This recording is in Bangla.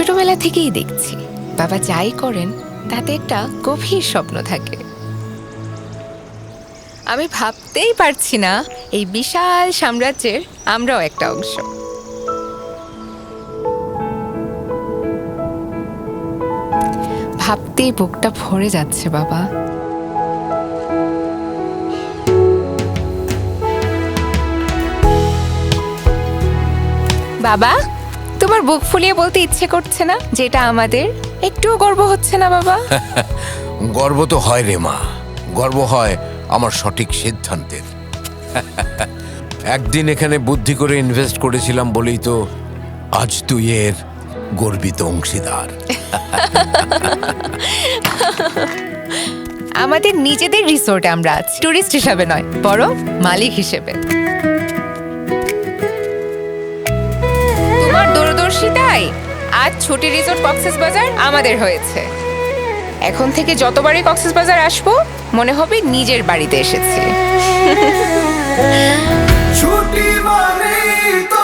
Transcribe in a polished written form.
ছোটবেলা থেকেই দেখছি বাবা যাই করেন তাতে একটা গভীর স্বপ্ন থাকে। আমি ভাবতেই পারছি না এই বিশাল সাম্রাজ্যের আমরাও একটা অংশ। ভাবতেই বুকটা ভরে যাচ্ছে বাবা। বাবা, তোমার বুক ফুলিয়ে বলতে ইচ্ছে করছে না যেটা আমাদের? একটুও গর্ব হচ্ছে না বাবা? গর্ব তো হয় রে মা, গর্ব হয় আমার সঠিক সিদ্ধান্তের। একদিন এখানে বুদ্ধি করে ইনভেস্ট করেছিলাম বলেই তো আজ তুই এর গর্বিত অংশীদার। আমাদের নিজেদের রিসোর্টে আমরা আছি, টুরিস্ট হিসাবে নয়, বরং মালিক হিসেবে। তোমার দূরদর্শিতায় আজ ছুটি রিসোর্ট কক্সবাজার আমাদের হয়েছে। এখন থেকে যতবারই কক্সবাজার আসবো মনে হবে নিজের বাড়িতে এসেছি। ছুটি মানে তো